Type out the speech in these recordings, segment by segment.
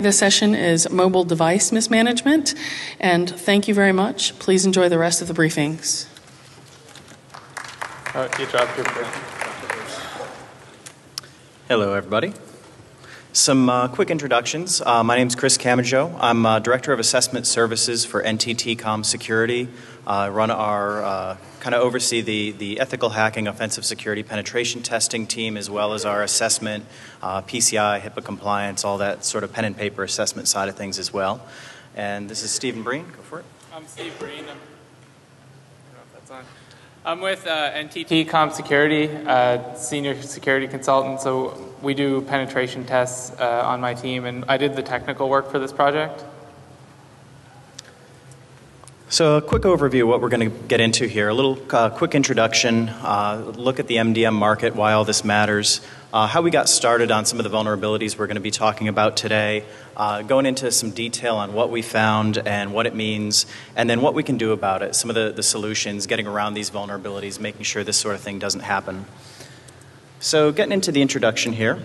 This session is mobile device mismanagement, and thank you very much. Please enjoy the rest of the briefings. You dropped your pen. Hello, everybody. Some quick introductions. My name is Chris Camajo. I'm Director of Assessment Services for NTT Com Security. I run our, kind of oversee the ethical hacking, offensive security penetration testing team, as well as our assessment, PCI, HIPAA compliance, all that sort of pen and paper assessment side of things as well. And this is Stephen Breen. Go for it. I'm Steve Breen. I don't know if that's on. I'm with NTT Com Security, senior security consultant. So we do penetration tests on my team, and I did the technical work for this project. So a quick overview of what we're going to get into here. A little quick introduction, look at the MDM market, why all this matters, how we got started on some of the vulnerabilities we're going to be talking about today, going into some detail on what we found and what it means, and then what we can do about it, some of the solutions, getting around these vulnerabilities, making sure this sort of thing doesn't happen. So getting into the introduction here.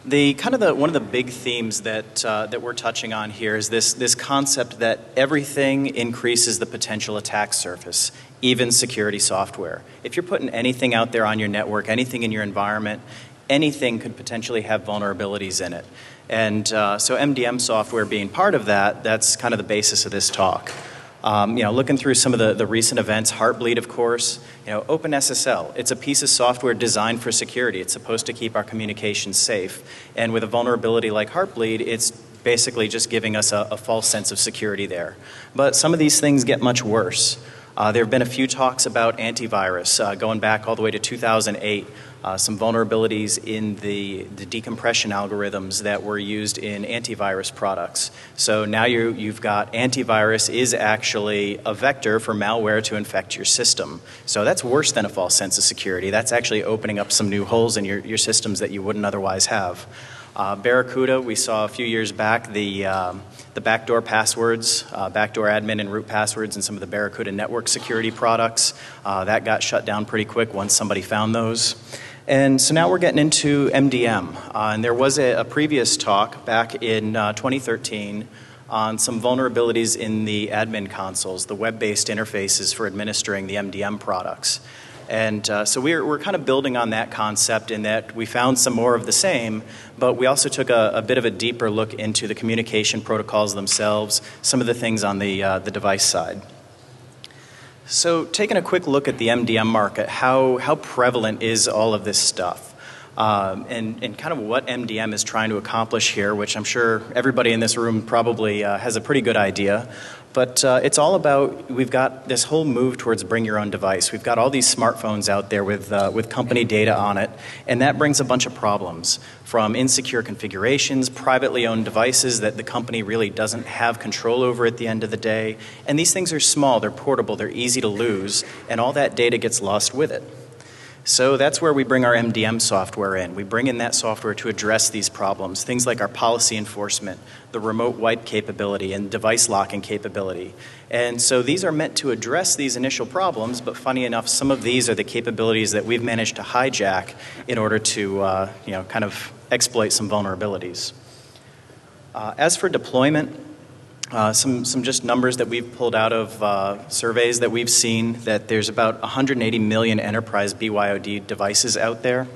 One of the big themes that we're touching on here is this concept that everything increases the potential attack surface, even security software. If you're putting anything out there on your network, anything in your environment, anything could potentially have vulnerabilities in it. And so MDM software being part of that, that's kind of the basis of this talk. Looking through some of the recent events, Heartbleed, of course, OpenSSL, it's a piece of software designed for security. It's supposed to keep our communications safe. And with a vulnerability like Heartbleed, it's basically just giving us a false sense of security there. But some of these things get much worse. There have been a few talks about antivirus, going back all the way to 2008. Some vulnerabilities in the decompression algorithms that were used in antivirus products. So now you've got antivirus is actually a vector for malware to infect your system. So that's worse than a false sense of security. That's actually opening up some new holes in your systems that you wouldn't otherwise have. Barracuda, we saw a few years back the backdoor passwords, backdoor admin and root passwords in some of the Barracuda network security products. That got shut down pretty quick once somebody found those. And so now we're getting into MDM. And there was a previous talk back in 2013 on some vulnerabilities in the admin consoles, the web-based interfaces for administering the MDM products. And so we're kind of building on that concept in that we found some more of the same, but we also took a bit of a deeper look into the communication protocols themselves, some of the things on the device side. So taking a quick look at the MDM market, how prevalent is all of this stuff? And kind of what MDM is trying to accomplish here, which I'm sure everybody in this room probably has a pretty good idea. But it's all about, we've got this whole move towards bring your own device. We've got all these smartphones out there with company data on it, and that brings a bunch of problems, from insecure configurations, privately owned devices that the company really doesn't have control over at the end of the day. And these things are small, they're portable, they're easy to lose, and all that data gets lost with it. So that's where we bring our MDM software in. We bring in that software to address these problems, things like our policy enforcement, the remote wipe capability, and device locking capability. And so these are meant to address these initial problems, but funny enough, some of these are the capabilities that we've managed to hijack in order to kind of exploit some vulnerabilities. As for deployment, some just numbers that we've pulled out of surveys that we've seen, that there's about 180 million enterprise BYOD devices out there.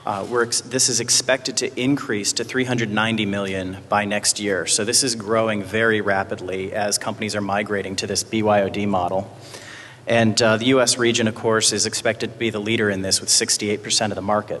This is expected to increase to 390 million by next year. So this is growing very rapidly as companies are migrating to this BYOD model. And the US region, of course, is expected to be the leader in this with 68% of the market.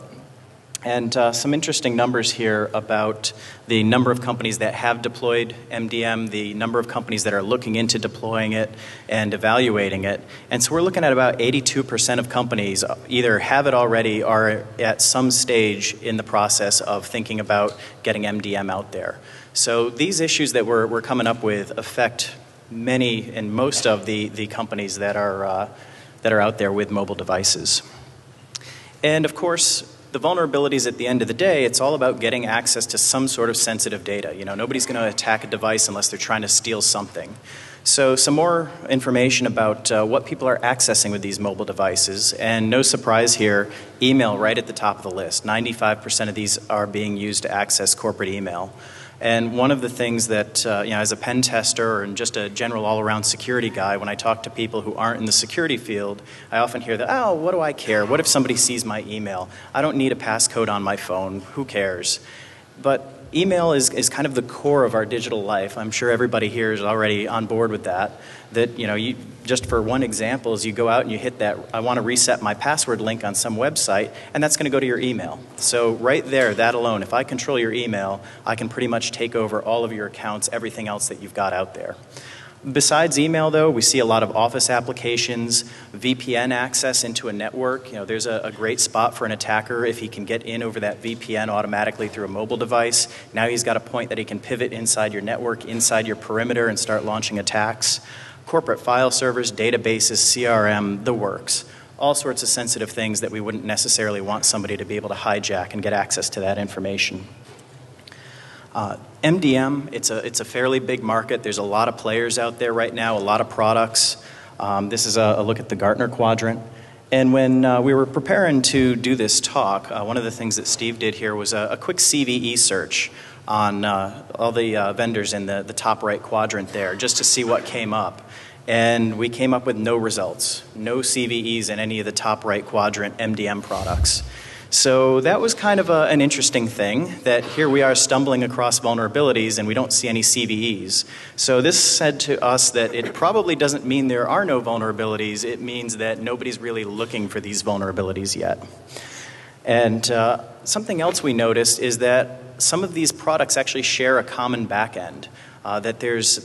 And some interesting numbers here about the number of companies that have deployed MDM, the number of companies that are looking into deploying it and evaluating it. And so we're looking at about 82% of companies either have it already or at some stage in the process of thinking about getting MDM out there. So these issues that we're coming up with affect many and most of the companies that are out there with mobile devices. And of course, the vulnerabilities at the end of the day, it's all about getting access to some sort of sensitive data. Nobody's going to attack a device unless they're trying to steal something. So some more information about what people are accessing with these mobile devices, and no surprise here, email right at the top of the list. 95% of these are being used to access corporate email. And one of the things that, as a pen tester and just a general all-around security guy, when I talk to people who aren't in the security field, I often hear that, oh, what do I care? What if somebody sees my email? I don't need a passcode on my phone. Who cares? But email is kind of the core of our digital life. I'm sure everybody here is already on board with that. That, you just for one example, is you go out and you hit that, I want to reset my password link on some website, and that's going to go to your email. So right there, that alone, if I control your email, I can pretty much take over all of your accounts, everything else that you've got out there. Besides email, though, we see a lot of Office applications, VPN access into a network. There's a great spot for an attacker if he can get in over that VPN automatically through a mobile device. Now he's got a point that he can pivot inside your network, inside your perimeter, and start launching attacks. Corporate file servers, databases, CRM, the works. All sorts of sensitive things that we wouldn't necessarily want somebody to be able to hijack and get access to that information. MDM, it's a fairly big market. There's a lot of players out there right now, a lot of products. This is a look at the Gartner quadrant. And when we were preparing to do this talk, one of the things that Steve did here was a quick CVE search on all the vendors in the top right quadrant there, just to see what came up. And we came up with no results, no CVEs in any of the top right quadrant MDM products. So that was kind of an interesting thing, that here we are stumbling across vulnerabilities and we don't see any CVEs. So this said to us that it probably doesn't mean there are no vulnerabilities, it means that nobody's really looking for these vulnerabilities yet. And something else we noticed is that some of these products actually share a common backend. That there's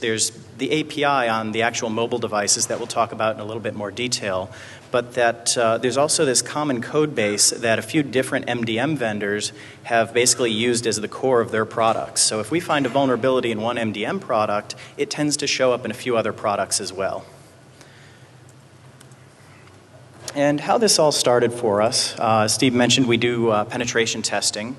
the API on the actual mobile devices that we'll talk about in a little bit more detail, but that there's also this common code base that a few different MDM vendors have basically used as the core of their products. So if we find a vulnerability in one MDM product, it tends to show up in a few other products as well. And how this all started for us, Steve mentioned we do penetration testing.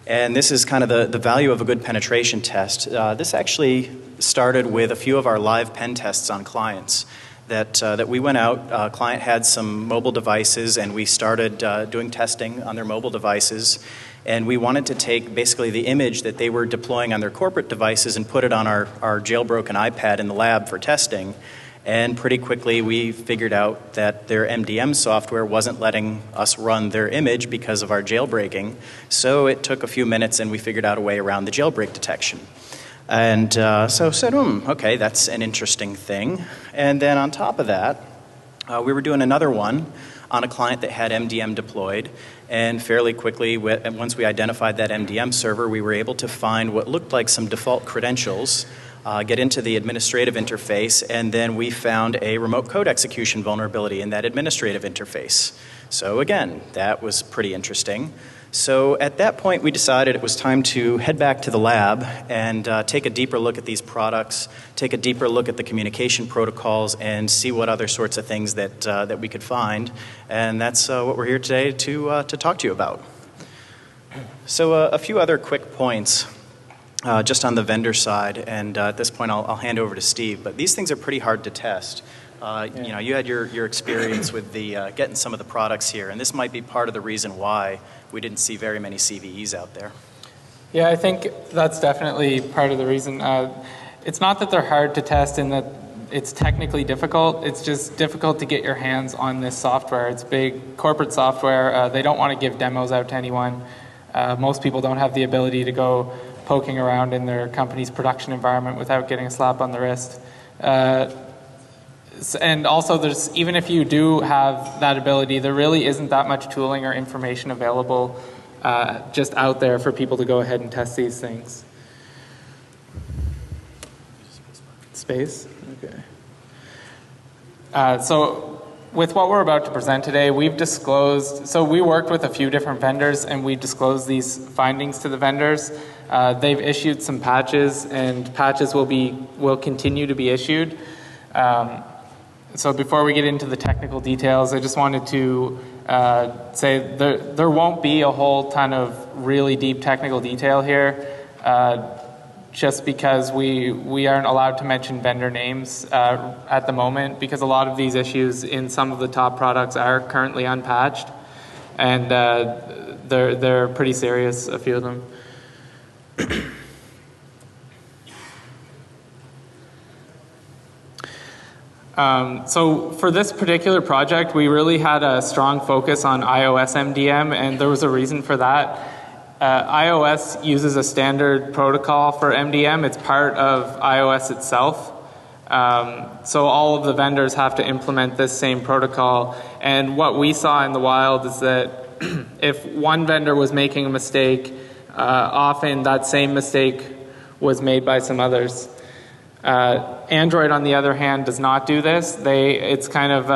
And this is kind of the value of a good penetration test. This actually started with a few of our live pen tests on clients. That we went out, client had some mobile devices, and we started doing testing on their mobile devices. And we wanted to take basically the image that they were deploying on their corporate devices and put it on our jailbroken iPad in the lab for testing. And pretty quickly we figured out that their MDM software wasn't letting us run their image because of our jailbreaking. So it took a few minutes and we figured out a way around the jailbreak detection. And so said, okay, that's an interesting thing. And then on top of that, we were doing another one on a client that had MDM deployed. And fairly quickly, once we identified that MDM server, we were able to find what looked like some default credentials, get into the administrative interface, and then we found a remote code execution vulnerability in that administrative interface. So again, that was pretty interesting. So at that point, we decided it was time to head back to the lab and take a deeper look at these products, take a deeper look at the communication protocols, and see what other sorts of things that we could find. And that's what we're here today to talk to you about. So a few other quick points. Just on the vendor side, and at this point I'll hand over to Steve, but these things are pretty hard to test. You had your experience with the getting some of the products here, and this might be part of the reason why we didn't see very many CVEs out there. Yeah, I think that's definitely part of the reason. It's not that they're hard to test in that it's technically difficult, it's just difficult to get your hands on this software. It's big corporate software. They don't want to give demos out to anyone. Most people don't have the ability to go poking around in their company's production environment without getting a slap on the wrist. And also, even if you do have that ability, there really isn't that much tooling or information available just out there for people to go ahead and test these things. Space? Okay. So with what we're about to present today, we've disclosed, so we worked with a few different vendors and we disclosed these findings to the vendors. They've issued some patches, and patches will continue to be issued. So before we get into the technical details, I just wanted to say there won't be a whole ton of really deep technical detail here. just because we aren't allowed to mention vendor names at the moment, because a lot of these issues in some of the top products are currently unpatched, and they're pretty serious, a few of them. So for this particular project, we really had a strong focus on iOS MDM, and there was a reason for that. iOS uses a standard protocol for MDM. It's part of iOS itself. So all of the vendors have to implement this same protocol. And what we saw in the wild is that if one vendor was making a mistake, often that same mistake was made by some others. Android, on the other hand, does not do this. It's kind of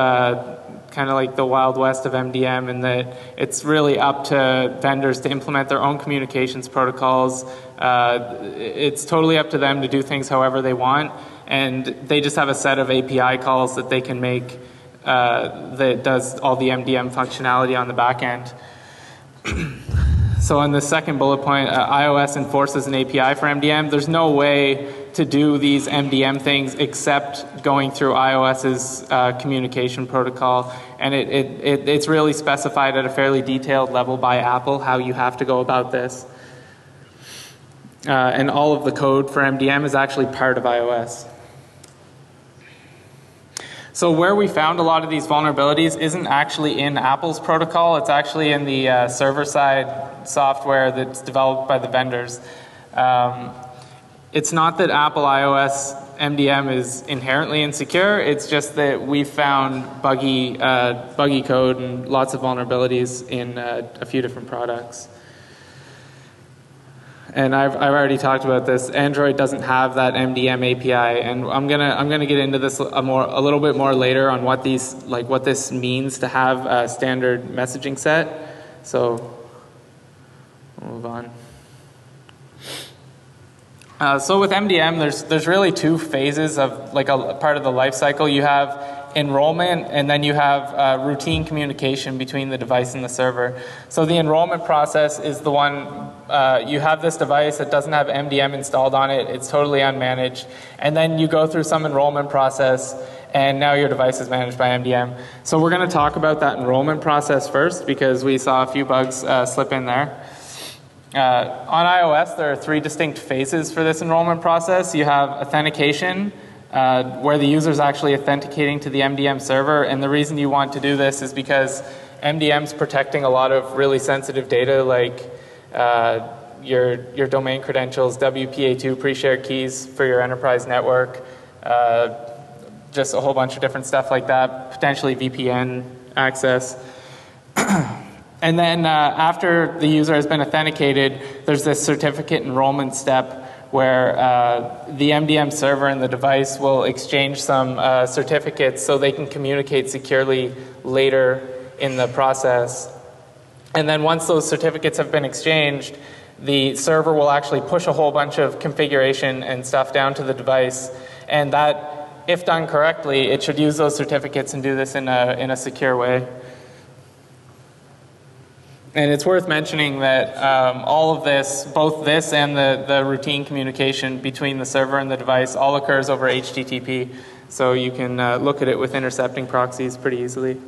like the Wild West of MDM, in that it's really up to vendors to implement their own communications protocols. It's totally up to them to do things however they want, and they just have a set of API calls that they can make that does all the MDM functionality on the back end. So on the second bullet point, iOS enforces an API for MDM. There's no way to do these MDM things except going through iOS's communication protocol. And it's really specified at a fairly detailed level by Apple how you have to go about this. And all of the code for MDM is actually part of iOS. So where we found a lot of these vulnerabilities isn't actually in Apple's protocol. It's actually in the server-side software that's developed by the vendors. It's not that Apple iOS MDM is inherently insecure. It's just that we found buggy code and lots of vulnerabilities in a few different products. And I've already talked about this. Android doesn't have that MDM API, and I'm gonna get into this a little bit more later on what this means to have a standard messaging set. So we'll move on. So with MDM, there's really two phases of like a part of the life cycle. You have enrollment, and then you have routine communication between the device and the server. So the enrollment process is the one, you have this device that doesn't have MDM installed on it, it's totally unmanaged, and then you go through some enrollment process, and now your device is managed by MDM. So we're going to talk about that enrollment process first, because we saw a few bugs slip in there. On iOS, there are three distinct phases for this enrollment process. You have authentication, where the user is actually authenticating to the MDM server, and the reason you want to do this is because MDM's protecting a lot of really sensitive data, like your domain credentials, WPA2 pre-shared keys for your enterprise network, just a whole bunch of different stuff like that, potentially VPN access. And then after the user has been authenticated, there's this certificate enrollment step where the MDM server and the device will exchange some certificates so they can communicate securely later in the process. And then once those certificates have been exchanged, the server will actually push a whole bunch of configuration and stuff down to the device. And that, if done correctly, it should use those certificates and do this in a secure way. And it's worth mentioning that all of this, both this and the routine communication between the server and the device, all occurs over HTTP. So you can look at it with intercepting proxies pretty easily.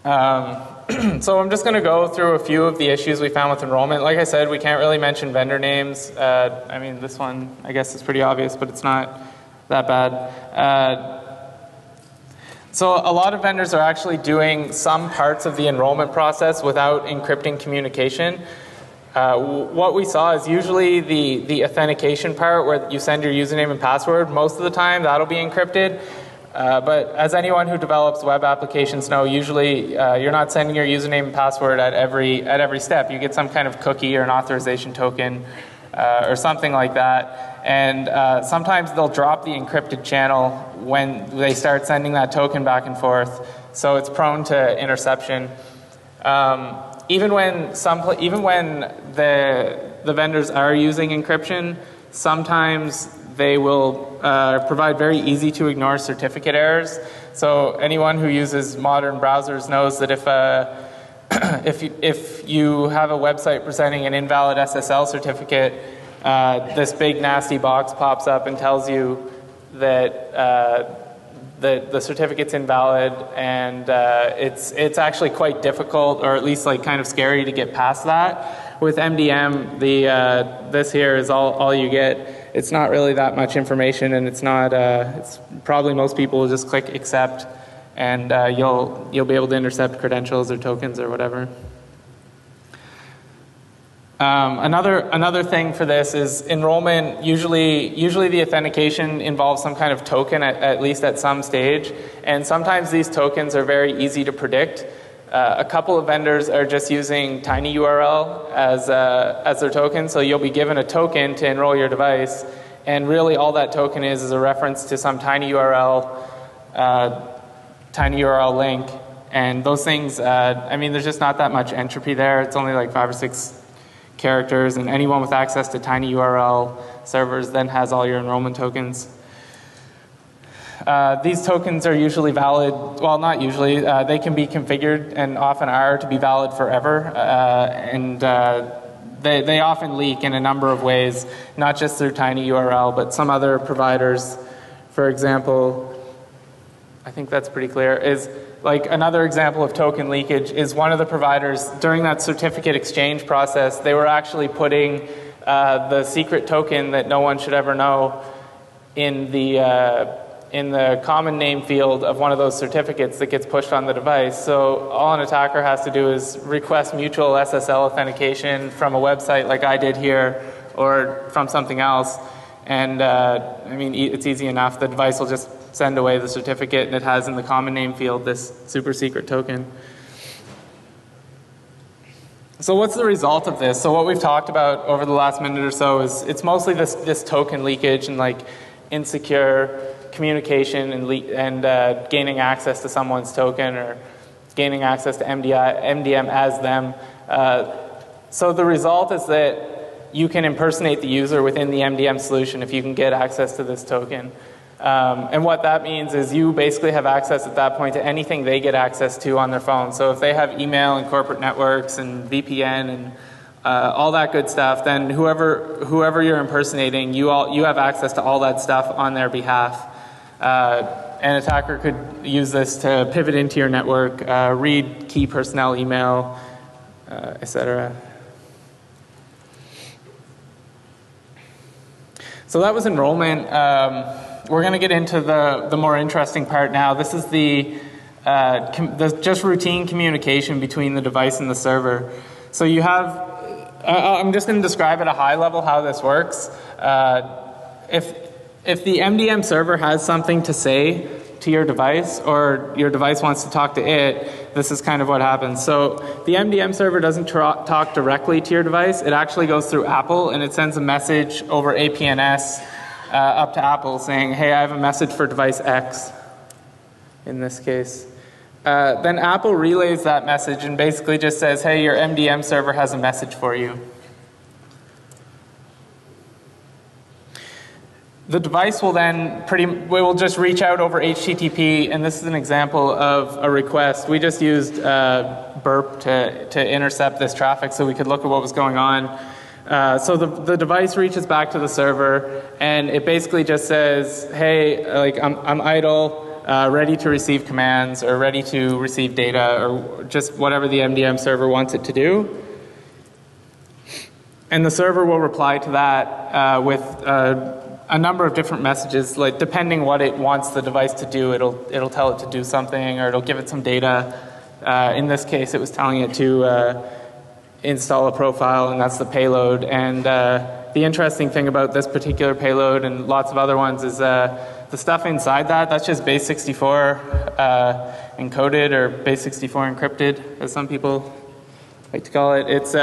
So I'm just going to go through a few of the issues we found with enrollment. Like I said, we can't really mention vendor names. I mean, this one, I guess, is pretty obvious, but it's not that bad. So a lot of vendors are actually doing some parts of the enrollment process without encrypting communication. What we saw is usually the authentication part where you send your username and password. Most of the time that'll be encrypted. But as anyone who develops web applications know, usually you're not sending your username and password at every step. You get some kind of cookie or an authorization token or something like that. And sometimes they'll drop the encrypted channel when they start sending that token back and forth. So it's prone to interception. Even when the vendors are using encryption, sometimes they will provide very easy to ignore certificate errors. So anyone who uses modern browsers knows that if if you have a website presenting an invalid SSL certificate, this big nasty box pops up and tells you that the certificate's invalid, and it's actually quite difficult, or at least like kind of scary to get past that. With MDM, this here is all you get. It's not really that much information, and it's not. It's probably most people will just click accept, and you'll be able to intercept credentials or tokens or whatever. Another thing for this is enrollment. Usually the authentication involves some kind of token at least at some stage, and sometimes these tokens are very easy to predict. A couple of vendors are just using tinyURL as their token, so you'll be given a token to enroll your device, and really all that token is a reference to some tinyURL link, and those things. I mean, there's just not that much entropy there. It's only like 5 or 6 characters, and anyone with access to tinyURL servers then has all your enrollment tokens. These tokens are usually valid, well, not usually, they can be configured and often are to be valid forever, and they often leak in a number of ways, not just through tinyURL, but some other providers. For example, I think that's pretty clear, is like another example of token leakage is one of the providers during that certificate exchange process, they were actually putting the secret token that no one should ever know in the common name field of one of those certificates that gets pushed on the device. So all an attacker has to do is request mutual SSL authentication from a website like I did here, or from something else, and I mean, it's easy enough. The device will just send away the certificate, and it has in the common name field this super secret token. So what's the result of this? So what we've talked about over the last minute or so is it's mostly this token leakage and like insecure communication and gaining access to someone's token or gaining access to MDM as them. So the result is that you can impersonate the user within the MDM solution if you can get access to this token. And what that means is you basically have access at that point to anything they get access to on their phone. So if they have email and corporate networks and VPN and all that good stuff, then whoever you're impersonating, you have access to all that stuff on their behalf. An attacker could use this to pivot into your network, read key personnel email, etc. So that was enrollment. We're going to get into the more interesting part now. This is the just routine communication between the device and the server. So you have, I'm just going to describe at a high level how this works. If the MDM server has something to say to your device, or your device wants to talk to it, this is kind of what happens. So the MDM server doesn't talk directly to your device. It actually goes through Apple, and it sends a message over APNS up to Apple saying, hey, I have a message for device X, in this case. Then Apple relays that message and basically just says, hey, your MDM server has a message for you. The device will then will just reach out over HTTP, and this is an example of a request. We just used Burp to intercept this traffic so we could look at what was going on. So the device reaches back to the server, and it basically just says, hey, like I'm idle, ready to receive commands, or ready to receive data, or just whatever the MDM server wants it to do. And the server will reply to that with a number of different messages, like depending what it wants the device to do, it'll tell it to do something, or it'll give it some data. In this case, it was telling it to install a profile, and that's the payload. And the interesting thing about this particular payload and lots of other ones is the stuff inside that's just base 64 encoded, or base 64 encrypted, as some people like to call it. It's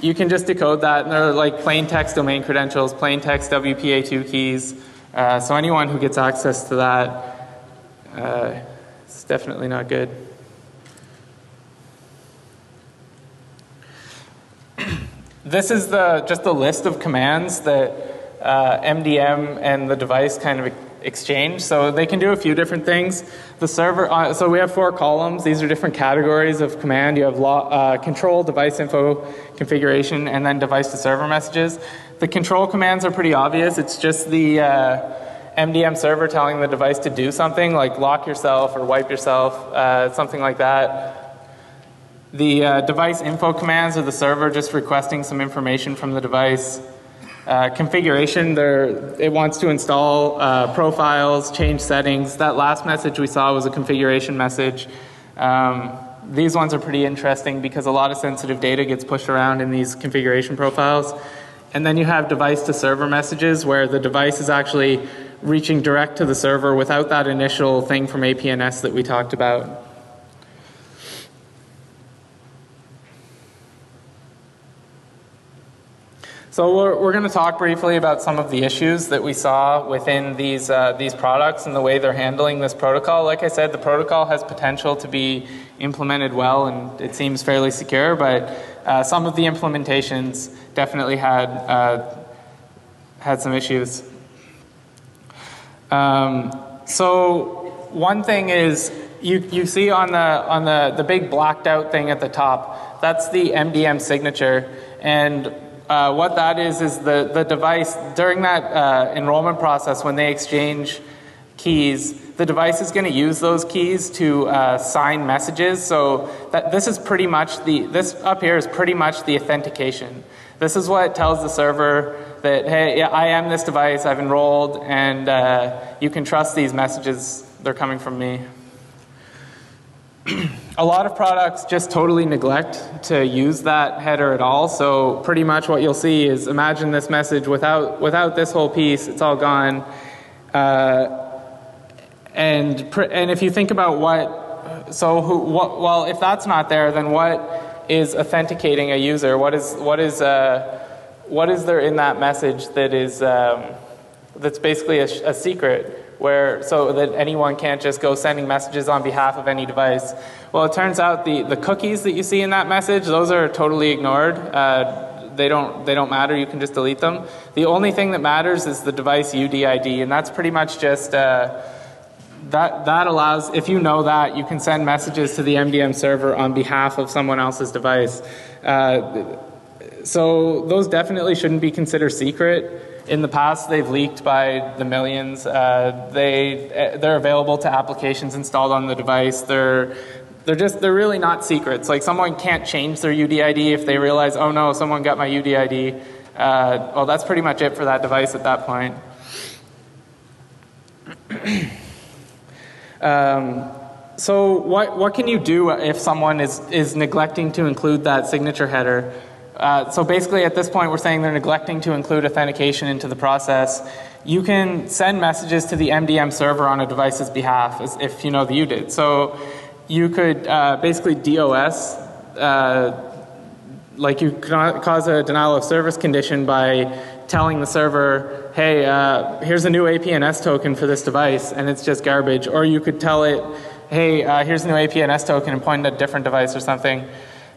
you can just decode that, and they're like plain text domain credentials, plain text WPA2 keys. So anyone who gets access to that, it's definitely not good. This is just a list of commands that MDM and the device kind of exchange. So they can do a few different things. The server, so we have 4 columns. These are different categories of command. You have control, device info, configuration, and then device to server messages. The control commands are pretty obvious. It's just the MDM server telling the device to do something, like lock yourself or wipe yourself, something like that. The device info commands are the server just requesting some information from the device. Configuration, it wants to install profiles, change settings. That last message we saw was a configuration message. These ones are pretty interesting because a lot of sensitive data gets pushed around in these configuration profiles. And then you have device to server messages where the device is actually reaching direct to the server without that initial thing from APNS that we talked about. So we're going to talk briefly about some of the issues that we saw within these products and the way they're handling this protocol. Like I said, the protocol has potential to be implemented well, and it seems fairly secure, but some of the implementations definitely had some issues. So one thing is you see on the big blacked out thing at the top, that's the MDM signature, and what that is the device, during that enrollment process when they exchange keys, the device is going to use those keys to sign messages. So this is pretty much this up here is pretty much the authentication. This is what tells the server that, hey, I am this device, I've enrolled, and you can trust these messages, they're coming from me. A lot of products just totally neglect to use that header at all. So pretty much what you'll see is, imagine this message without this whole piece, it's all gone. And if you think about well, if that's not there, then what is authenticating a user? What is there in that message that is that's basically a secret? So that anyone can't just go sending messages on behalf of any device. Well, it turns out the cookies that you see in that message, those are totally ignored. They don't matter. You can just delete them. The only thing that matters is the device UDID, and that's pretty much just that allows, if you know that, you can send messages to the MDM server on behalf of someone else's device. So those definitely shouldn't be considered secret. In the past, they've leaked by the millions. They're available to applications installed on the device. They're really not secrets. Like, someone can't change their UDID if they realize, oh no, someone got my UDID. Well, that's pretty much it for that device at that point. So what can you do if someone is neglecting to include that signature header? So basically at this point we're saying they're neglecting to include authentication into the process. You can send messages to the MDM server on a device's behalf if you know that you did. So you could basically DOS, like you could cause a denial of service condition by telling the server, hey, here's a new APNS token for this device, and it's just garbage. Or you could tell it, hey, here's a new APNS token, and point at a different device or something.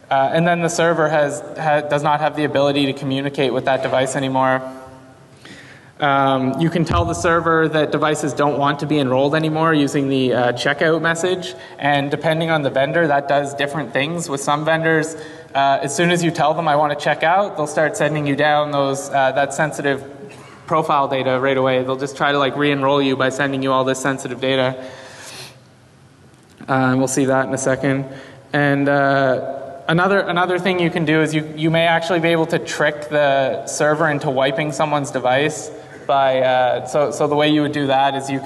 And then the server does not have the ability to communicate with that device anymore. You can tell the server that devices don't want to be enrolled anymore using the checkout message. And depending on the vendor, that does different things. With some vendors, as soon as you tell them I want to check out, they'll start sending you down that sensitive profile data right away. They'll just try to re-enroll you by sending you all this sensitive data. And we'll see that in a second. And Another thing you can do is you may actually be able to trick the server into wiping someone's device by so the way you would do that is you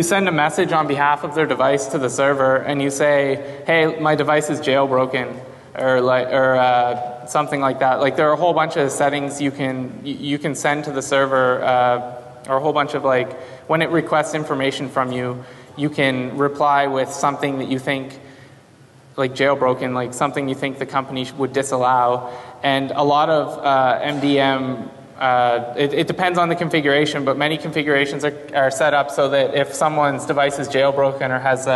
send a message on behalf of their device to the server and you say, hey, my device is jailbroken, or something like that. Like, there are a whole bunch of settings you can send to the server, or a whole bunch of, when it requests information from you, you can reply with something that you think, like jailbroken, something you think the company would disallow. And a lot of MDM, it depends on the configuration, but many configurations are set up so that if someone's device is jailbroken or has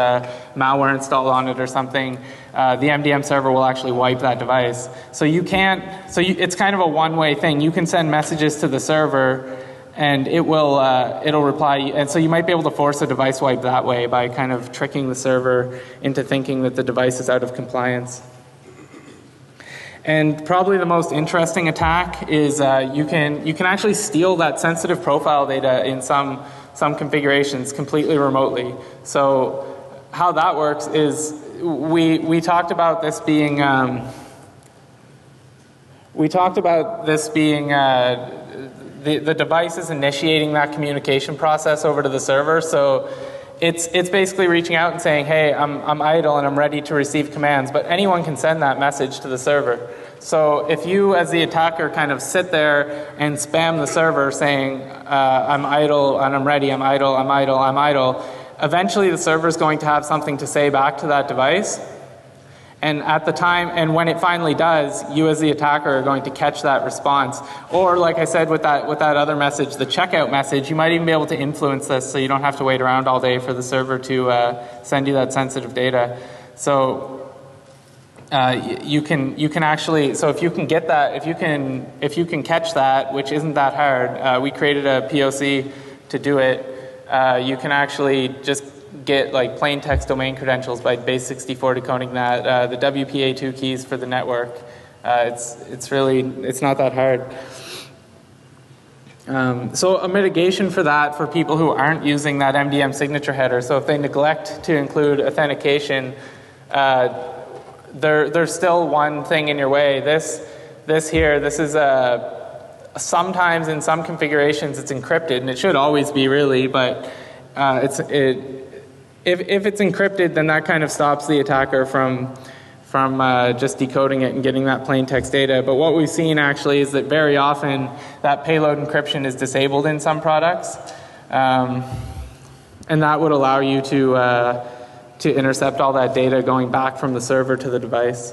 malware installed on it or something, the MDM server will actually wipe that device. So it's kind of a one-way thing. You can send messages to the server and it'll reply, and so you might be able to force a device wipe that way by kind of tricking the server into thinking that the device is out of compliance. And probably the most interesting attack is you can actually steal that sensitive profile data in some configurations completely remotely. So how that works is we talked about this being the device is initiating that communication process over to the server. So it's basically reaching out and saying, hey, I'm idle and I'm ready to receive commands, but anyone can send that message to the server. So if you, as the attacker, kind of sit there and spam the server saying, I'm idle and I'm ready, I'm idle, I'm idle, I'm idle, eventually the server is going to have something to say back to that device. And at the time, and when it finally does, you as the attacker are going to catch that response. Or like I said with that other message, the checkout message, you might even be able to influence this so you don't have to wait around all day for the server to send you that sensitive data. So you can actually, so if you can get that, if you can catch that, which isn't that hard, we created a POC to do it. You can actually just get like plain text domain credentials by base64 decoding that, the WPA2 keys for the network. It's not that hard. So a mitigation for that for people who aren't using that MDM signature header. So if they neglect to include authentication, there's still one thing in your way. This is sometimes in some configurations it's encrypted, and it should always be really, but if it's encrypted, then that kind of stops the attacker from just decoding it and getting that plain text data. But what we've seen actually is that very often that payload encryption is disabled in some products, and that would allow you to intercept all that data going back from the server to the device.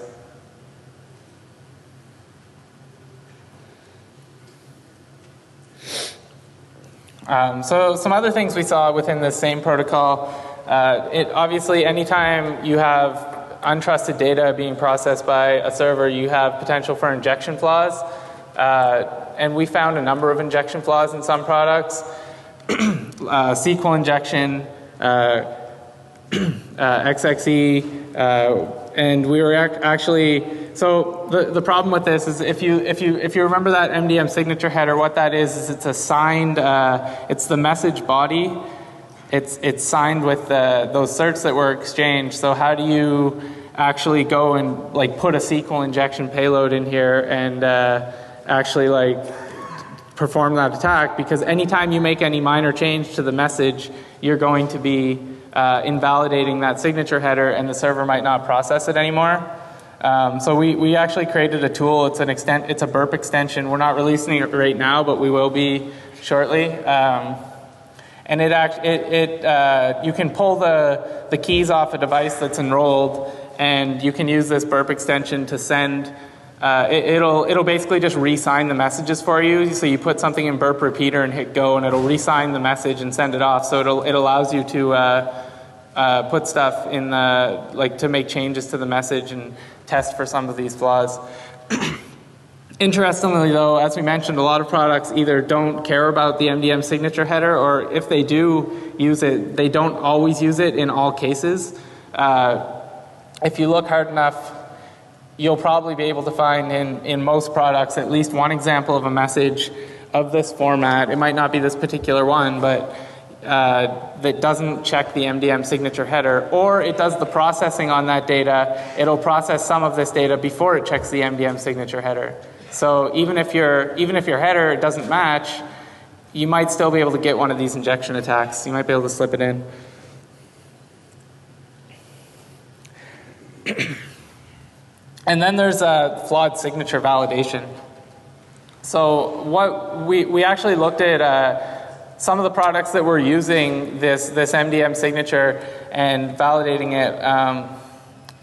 So some other things we saw within the same protocol. Obviously, anytime you have untrusted data being processed by a server, you have potential for injection flaws. And we found a number of injection flaws in some products. SQL injection, XXE, and we were actually, so the problem with this is if you remember that MDM signature header, what that is it's a signed, it's the message body. It's signed with those certs that were exchanged. So how do you actually go and like put a SQL injection payload in here and actually like perform that attack? Because anytime you make any minor change to the message, you're going to be invalidating that signature header, and the server might not process it anymore. So we actually created a tool. It's a burp extension. We're not releasing it right now, but we will be shortly. And you can pull the keys off a device that's enrolled, and you can use this burp extension to send. It'll basically just re-sign the messages for you. So you put something in burp repeater and hit go, and it'll re-sign the message and send it off. So it allows you to put stuff in to make changes to the message and test for some of these flaws. Interestingly, though, as we mentioned, a lot of products either don't care about the MDM signature header, or if they do use it, they don't always use it in all cases. If you look hard enough, you'll probably be able to find in most products at least one example of a message of this format. It might not be this particular one, but that doesn't check the MDM signature header, or it does the processing on that data. It'll process some of this data before it checks the MDM signature header. So even if your header doesn't match, you might still be able to get one of these injection attacks. You might be able to slip it in. And then there's flawed signature validation. So what we actually looked at some of the products that were using this MDM signature and validating it.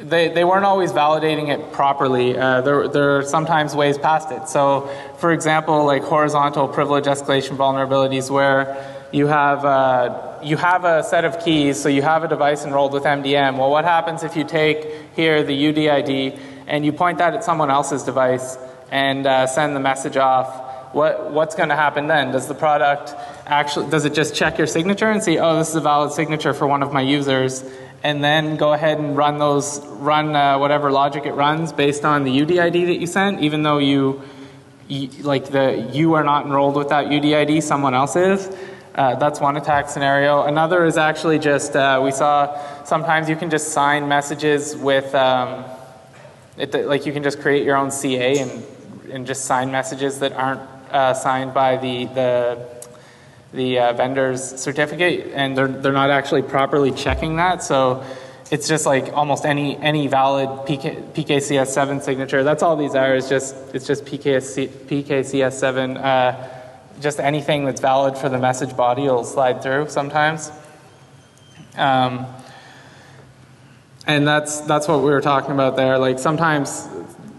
They weren't always validating it properly. There are sometimes ways past it. So, for example, like horizontal privilege escalation vulnerabilities, where you have a set of keys. So you have a device enrolled with MDM. Well, what happens if you take here the UDID and you point that at someone else's device and send the message off? what's going to happen then? Does the product does it just check your signature and see, oh, this is a valid signature for one of my users, and then go ahead and run whatever logic it runs based on the UDID that you sent, even though you are not enrolled with that UDID, someone else is? That's one attack scenario. Another is actually just, we saw sometimes you can just sign messages with, like you can just create your own CA and just sign messages that aren't signed by the vendor's certificate, and they're not actually properly checking that. So it's just like almost any valid PKCS7 signature. That's all these are. It's just PKCS7. Just anything that's valid for the message body will slide through sometimes. And that's what we were talking about there. Like sometimes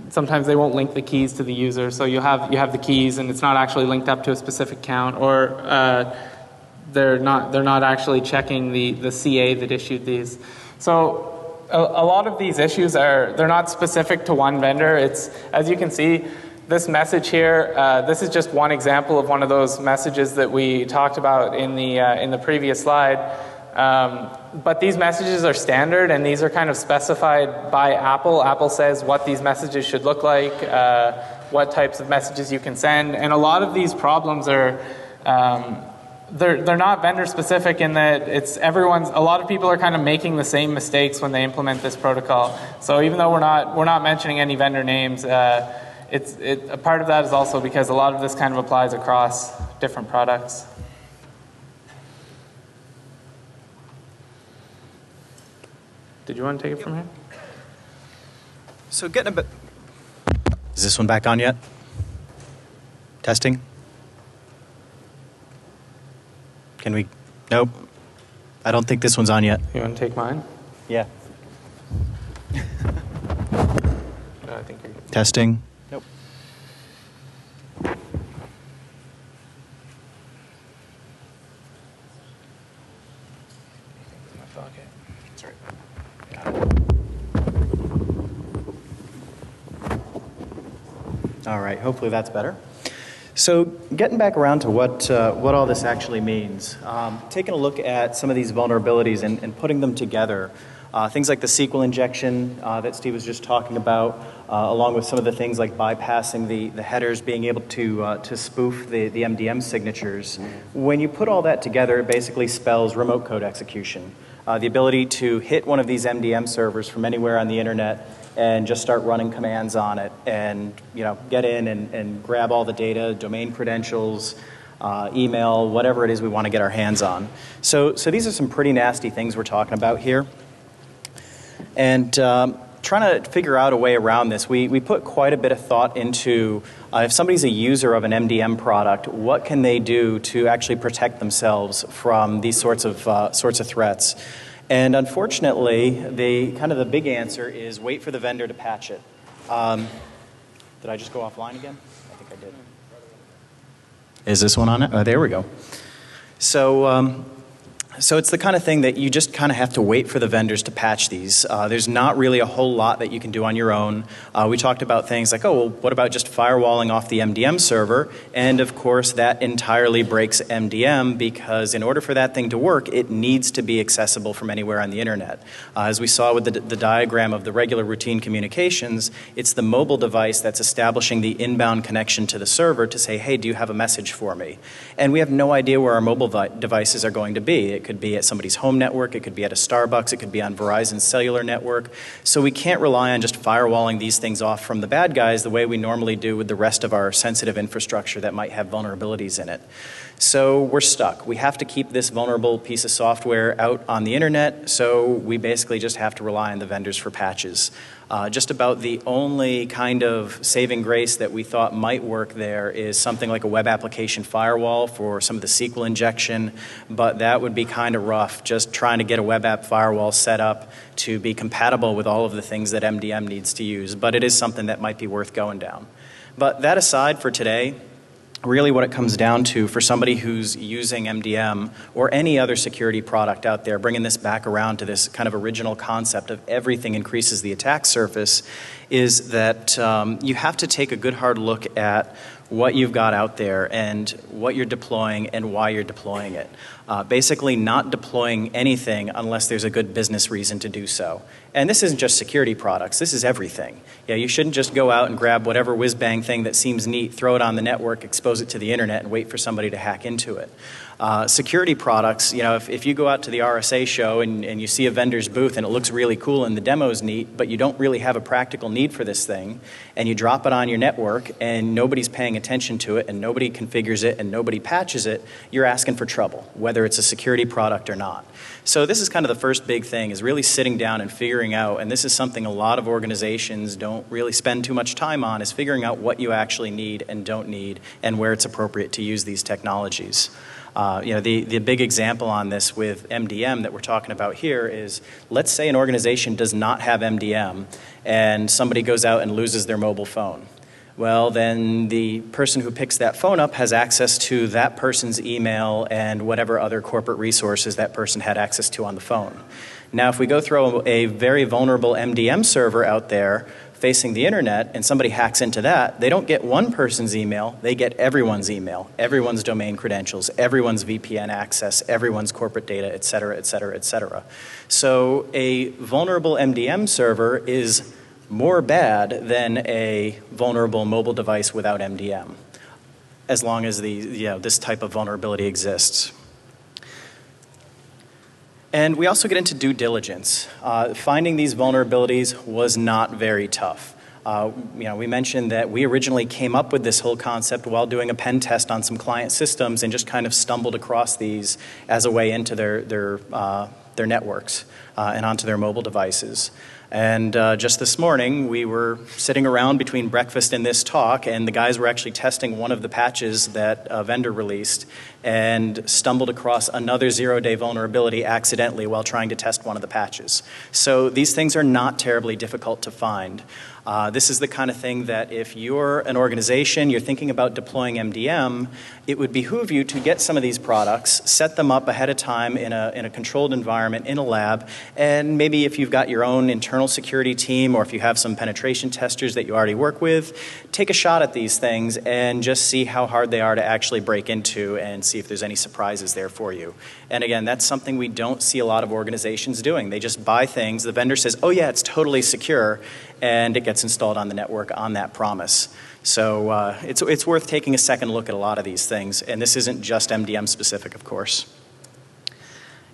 they won't link the keys to the user, so you have the keys and it's not actually linked up to a specific count, or they're not actually checking the CA that issued these. So a lot of these issues they're not specific to one vendor. It's, as you can see, this message here, this is just one example of one of those messages that we talked about in the previous slide. But these messages are standard, and these are kind of specified by Apple. Apple says what these messages should look like, what types of messages you can send, and a lot of these problems are they're not vendor specific in that a lot of people are kind of making the same mistakes when they implement this protocol. So even though we're not mentioning any vendor names, a part of that is also because a lot of this kind of applies across different products. Did you want to take it from here? So getting a bit... Is this one back on yet? Testing? Can we... Nope. I don't think this one's on yet. You want to take mine? Yeah. No, I think you're good. Testing? Nope. That's right. All right, hopefully that's better. So getting back around to what all this actually means, taking a look at some of these vulnerabilities and putting them together, things like the SQL injection that Steve was just talking about, along with some of the things like bypassing the headers, being able to spoof the MDM signatures. When you put all that together, it basically spells remote code execution. The ability to hit one of these MDM servers from anywhere on the internet and just start running commands on it, and get in and grab all the data, domain credentials, email, whatever it is we want to get our hands on. So these are some pretty nasty things we're talking about here. And trying to figure out a way around this, we put quite a bit of thought into if somebody's a user of an MDM product, what can they do to actually protect themselves from these sorts of threats? And unfortunately, the big answer is wait for the vendor to patch it. Did I just go offline again? I think I did. Is this one on it? Oh, there we go. So it's the kind of thing that you just kind of have to wait for the vendors to patch these. There's not really a whole lot that you can do on your own. We talked about things like, oh, well, what about just firewalling off the MDM server? And of course, that entirely breaks MDM, because in order for that thing to work, it needs to be accessible from anywhere on the internet. As we saw with the diagram of the regular routine communications, it's the mobile device that's establishing the inbound connection to the server to say, hey, do you have a message for me? And we have no idea where our mobile devices are going to be. It could be at somebody's home network, it could be at a Starbucks, it could be on Verizon's cellular network. So we can't rely on just firewalling these things off from the bad guys the way we normally do with the rest of our sensitive infrastructure that might have vulnerabilities in it. So we're stuck. We have to keep this vulnerable piece of software out on the internet, so we basically just have to rely on the vendors for patches. Just about the only kind of saving grace that we thought might work there is something like a web application firewall for some of the SQL injection, but that would be kind of rough, just trying to get a web app firewall set up to be compatible with all of the things that MDM needs to use. But it is something that might be worth going down. But that aside for today, really what it comes down to for somebody who's using MDM or any other security product out there, bringing this back around to this kind of original concept of everything increases the attack surface, is that you have to take a good hard look at what you've got out there and what you're deploying and why you're deploying it. Basically not deploying anything unless there's a good business reason to do so. And this isn't just security products, this is everything. Yeah, you shouldn't just go out and grab whatever whiz-bang thing that seems neat, throw it on the network, expose it to the internet, and wait for somebody to hack into it. Security products, you know, if you go out to the RSA show and you see a vendor's booth and it looks really cool and the demo's neat, but you don't really have a practical need for this thing, and you drop it on your network and nobody's paying attention to it and nobody configures it and nobody patches it, you're asking for trouble, whether it's a security product or not. So this is kind of the first big thing, is really sitting down and figuring out, and this is something a lot of organizations don't really spend too much time on, is figuring out what you actually need and don't need and where it's appropriate to use these technologies. You know, the big example on this with MDM that we're talking about here is, let's say an organization does not have MDM and somebody goes out and loses their mobile phone. Well, then the person who picks that phone up has access to that person's email and whatever other corporate resources that person had access to on the phone. Now, if we go throw a very vulnerable MDM server out there facing the internet and somebody hacks into that, they don't get one person's email, they get everyone's email, everyone's domain credentials, everyone's VPN access, everyone's corporate data, et cetera, et cetera, et cetera. So a vulnerable MDM server is more bad than a vulnerable mobile device without MDM, as long as this type of vulnerability exists. And we also get into due diligence. Finding these vulnerabilities was not very tough. We mentioned that we originally came up with this whole concept while doing a pen test on some client systems and just kind of stumbled across these as a way into their networks and onto their mobile devices. And just this morning, we were sitting around between breakfast and this talk, and the guys were actually testing one of the patches that a vendor released and stumbled across another zero-day vulnerability accidentally while trying to test one of the patches. So these things are not terribly difficult to find. This is the kind of thing that if you're an organization, you're thinking about deploying MDM, it would behoove you to get some of these products, set them up ahead of time in a controlled environment, in a lab, and maybe if you've got your own internal security team or if you have some penetration testers that you already work with, take a shot at these things and just see how hard they are to actually break into and see if there's any surprises there for you. And again, that's something we don't see a lot of organizations doing. They just buy things, the vendor says, oh yeah, it's totally secure, and it gets installed on the network on that promise. So it's worth taking a second look at a lot of these things, and this isn't just MDM specific, of course.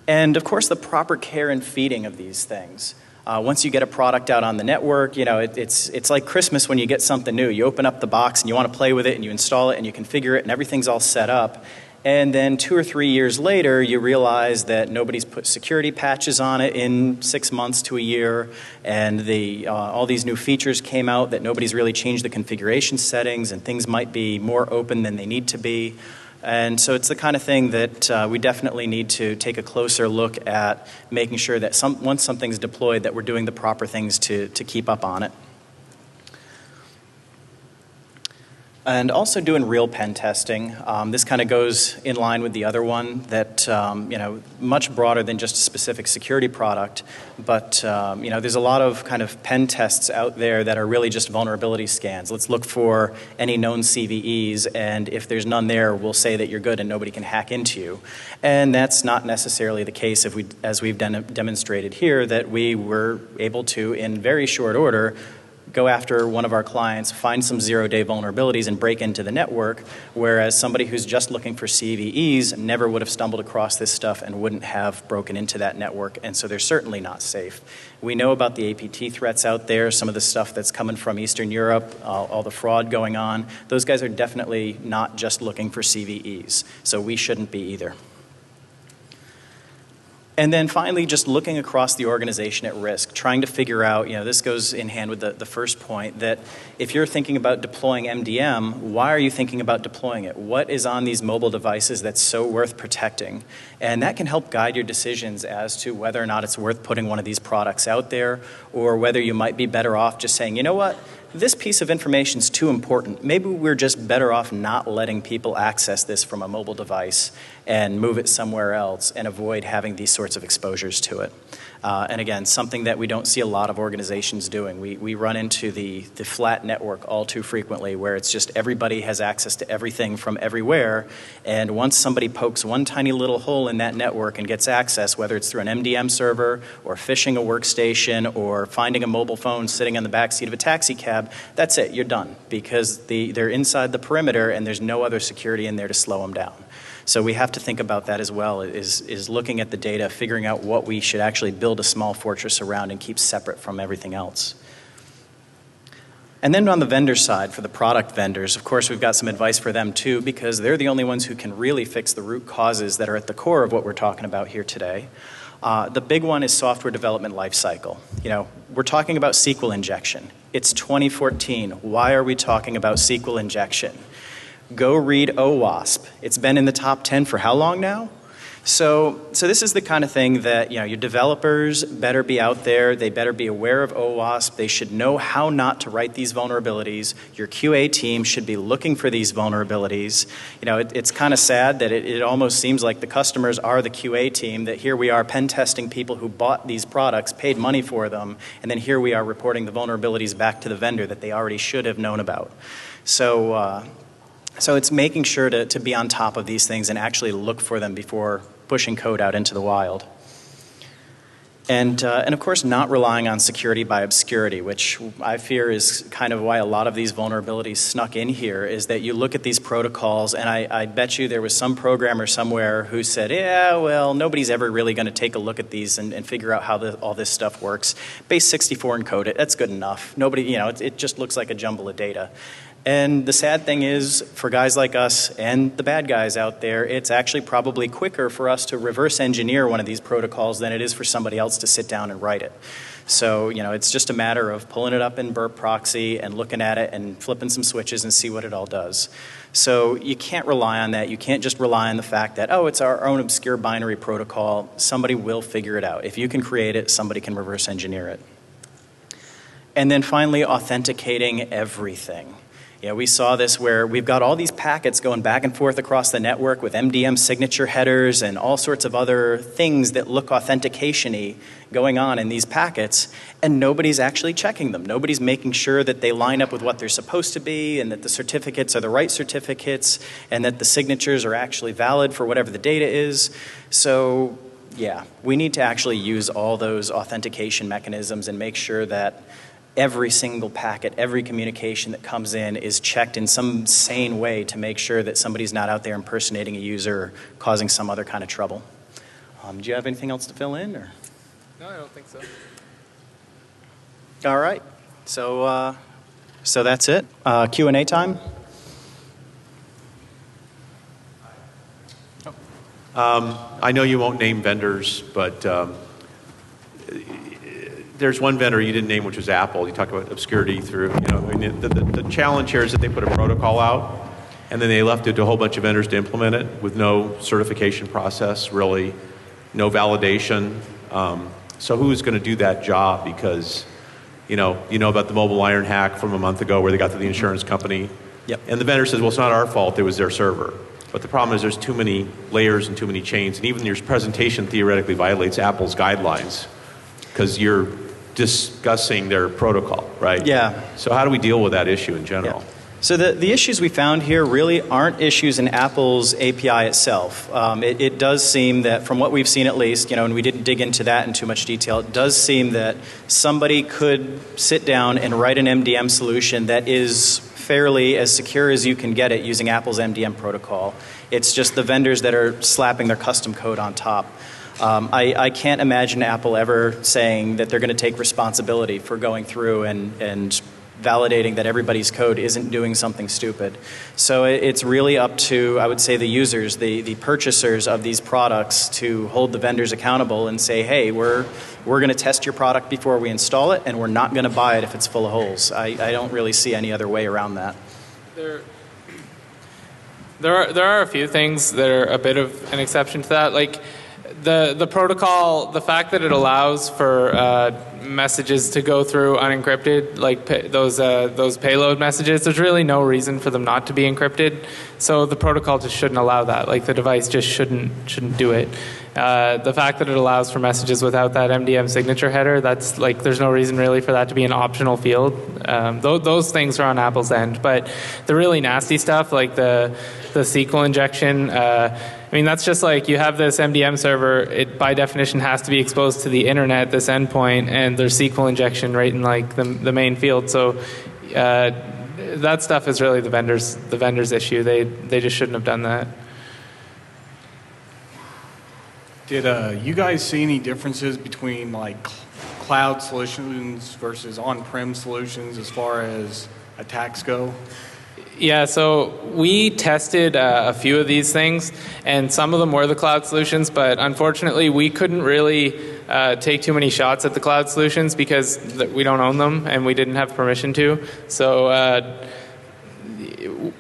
And of course, the proper care and feeding of these things. Once you get a product out on the network, you know, it's like Christmas when you get something new. You open up the box and you want to play with it and you install it and you configure it and everything's all set up. And then 2 or 3 years later, you realize that nobody's put security patches on it in 6 months to a year, and all these new features came out that nobody's really changed the configuration settings, and things might be more open than they need to be. And so it's the kind of thing that we definitely need to take a closer look at, making sure that once something's deployed, that we're doing the proper things to keep up on it. And also doing real pen testing. This kind of goes in line with the other one, that much broader than just a specific security product. But there's a lot of kind of pen tests out there that are really just vulnerability scans. Let's look for any known CVEs, and if there's none there, we'll say that you're good and nobody can hack into you. And that's not necessarily the case as we've demonstrated here, that we were able to, in very short order, go after one of our clients, find some zero-day vulnerabilities and break into the network, whereas somebody who's just looking for CVEs never would have stumbled across this stuff and wouldn't have broken into that network, and so they're certainly not safe. We know about the APT threats out there, some of the stuff that's coming from Eastern Europe, all the fraud going on. Those guys are definitely not just looking for CVEs, so we shouldn't be either. And then finally, just looking across the organization at risk, trying to figure out, this goes in hand with the first point, that if you're thinking about deploying MDM, why are you thinking about deploying it? What is on these mobile devices that's so worth protecting? And that can help guide your decisions as to whether or not it's worth putting one of these products out there, or whether you might be better off just saying, you know what? This piece of information is too important. Maybe we're just better off not letting people access this from a mobile device and move it somewhere else and avoid having these sorts of exposures to it. And again, something that we don't see a lot of organizations doing. We run into the flat network all too frequently, where it's just everybody has access to everything from everywhere, and once somebody pokes one tiny little hole in that network and gets access, whether it's through an MDM server or phishing a workstation or finding a mobile phone sitting in the backseat of a taxi cab, that's it, you're done, because they're inside the perimeter and there's no other security in there to slow them down. So we have to think about that as well, is looking at the data, figuring out what we should actually build a small fortress around and keep separate from everything else. And then on the vendor side, for the product vendors, of course, we've got some advice for them too, because they're the only ones who can really fix the root causes that are at the core of what we're talking about here today. The big one is software development lifecycle. You know, we're talking about SQL injection. It's 2014. Why are we talking about SQL injection? Go read OWASP. It's been in the top 10 for how long now? So this is the kind of thing that, you know, your developers better be out there. They better be aware of OWASP. They should know how not to write these vulnerabilities. Your QA team should be looking for these vulnerabilities. You know, it's kind of sad that it almost seems like the customers are the QA team, that here we are pen testing people who bought these products, paid money for them, and then here we are reporting the vulnerabilities back to the vendor that they already should have known about. So it's making sure to be on top of these things and actually look for them before pushing code out into the wild. And of course, not relying on security by obscurity, which I fear is kind of why a lot of these vulnerabilities snuck in here, is that you look at these protocols, and I bet you there was some programmer somewhere who said, yeah, well, nobody's ever really going to take a look at these and figure out how all this stuff works. Base 64 encode it, that's good enough. Nobody, you know, it just looks like a jumble of data. And the sad thing is, for guys like us and the bad guys out there, it's actually probably quicker for us to reverse engineer one of these protocols than it is for somebody else to sit down and write it. So, you know, it's just a matter of pulling it up in burp proxy and looking at it and flipping some switches and see what it all does. So you can't rely on that. You can't just rely on the fact that, oh, it's our own obscure binary protocol. Somebody will figure it out. If you can create it, somebody can reverse engineer it. And then finally, authenticating everything. You know, we saw this where we've got all these packets going back and forth across the network with MDM signature headers and all sorts of other things that look authentication-y going on in these packets, and nobody's actually checking them. Nobody's making sure that they line up with what they're supposed to be, and that the certificates are the right certificates, and that the signatures are actually valid for whatever the data is. So, yeah, we need to actually use all those authentication mechanisms and make sure that every single packet, every communication that comes in is checked in some sane way to make sure that somebody's not out there impersonating a user or causing some other kind of trouble. Do you have anything else to fill in? Or? No, I don't think so. All right. So that's it. Q&A time. I know you won't name vendors, but there's one vendor you didn't name, which was Apple. You talked about obscurity through, you know, I mean, the challenge here is that they put a protocol out, and then they left it to a whole bunch of vendors to implement it with no certification process, really, no validation. So who's going to do that job? Because, you know about the mobile iron hack from a month ago where they got to the insurance company. Yep. And the vendor says, well, it's not our fault, it was their server. But the problem is there's too many layers and too many chains, and even your presentation theoretically violates Apple's guidelines because you're discussing their protocol, right? Yeah. So how do we deal with that issue in general? Yeah. So the issues we found here really aren't issues in Apple's API itself. It does seem that, from what we've seen at least, and we didn't dig into that in too much detail, it does seem that somebody could sit down and write an MDM solution that is fairly as secure as you can get it using Apple's MDM protocol. It's just the vendors that are slapping their custom code on top. I can't imagine Apple ever saying that they're going to take responsibility for going through and validating that everybody's code isn't doing something stupid. So it's really up to, I would say, the users, the purchasers of these products to hold the vendors accountable and say, hey, we're going to test your product before we install it, and we're not going to buy it if it's full of holes. I don't really see any other way around that. There are a few things that are a bit of an exception to that. Like, The protocol, the fact that it allows for messages to go through unencrypted, like those payload messages, there's really no reason for them not to be encrypted. So the protocol just shouldn't allow that. Like the device just shouldn't do it. The fact that it allows for messages without that MDM signature header, that's like there's no reason really for that to be an optional field. Those things are on Apple's end, but the really nasty stuff like the SQL injection. I mean, that's just like you have this MDM server, it by definition has to be exposed to the internet, this endpoint, and there's SQL injection right in like the main field. So that stuff is really the vendor's issue. They just shouldn't have done that. Did you guys see any differences between like cloud solutions versus on-prem solutions as far as attacks go? Yeah, so we tested a few of these things, and some of them were the cloud solutions, but unfortunately we couldn't really take too many shots at the cloud solutions because we don't own them and we didn't have permission to. So,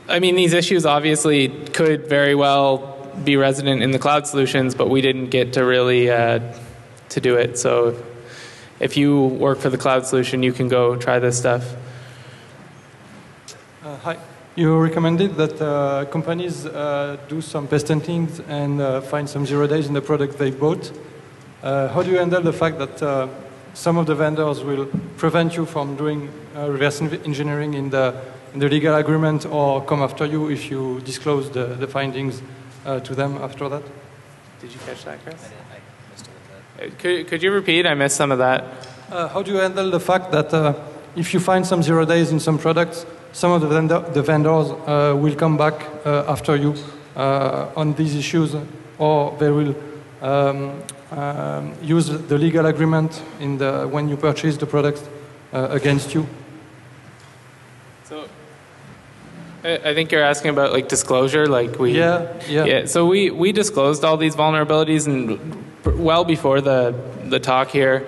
I mean, these issues obviously could very well be resident in the cloud solutions, but we didn't get to really to do it. So if you work for the cloud solution, you can go try this stuff. Hi. You recommended that companies do some pest hunting and find some 0 days in the product they bought. How do you handle the fact that some of the vendors will prevent you from doing reverse engineering in the legal agreement or come after you if you disclose the findings to them after that? Did you catch that, Chris? I missed a little bit. Could you repeat? I missed some of that. How do you handle the fact that if you find some 0 days in some products, some of the vendors will come back after you on these issues, or they will use the legal agreement when you purchase the product against you? So, I think you're asking about like disclosure, like we. Yeah. So we disclosed all these vulnerabilities and well before the talk here.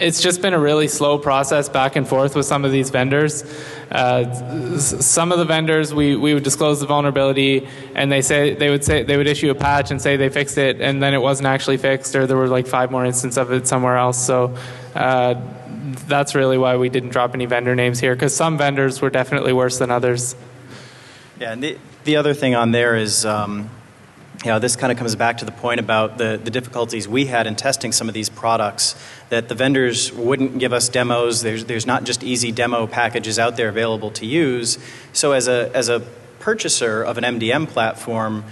It's just been a really slow process back and forth with some of these vendors. Some of the vendors we would disclose the vulnerability, and they would issue a patch and say they fixed it, and then it wasn't actually fixed, or there were like 5 more instances of it somewhere else. So that's really why we didn't drop any vendor names here, because some vendors were definitely worse than others. Yeah, and the other thing on there is, this kind of comes back to the point about the difficulties we had in testing some of these products, that the vendors wouldn't give us demos. There's not just easy demo packages out there available to use. So as a purchaser of an MDM platform,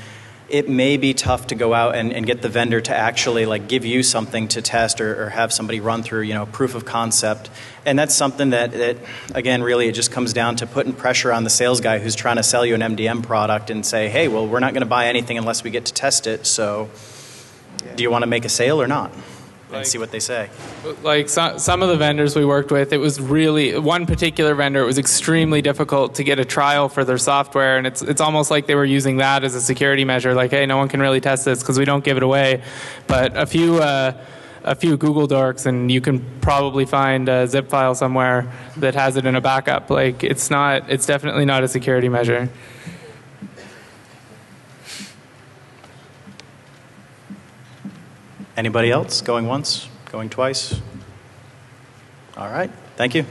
it may be tough to go out and get the vendor to actually like give you something to test or have somebody run through, proof of concept. And that's something that again, really it just comes down to putting pressure on the sales guy who's trying to sell you an MDM product and say, hey, well, we're not going to buy anything unless we get to test it. So do you want to make a sale or not? And see what they say. Like some of the vendors we worked with, it was really, one particular vendor, it was extremely difficult to get a trial for their software, and it's almost like they were using that as a security measure, like, hey, no one can really test this because we don't give it away. But a few Google Docs, and you can probably find a zip file somewhere that has it in a backup. Like, it's definitely not a security measure. Anybody else? Going once? Going twice? All right. Thank you.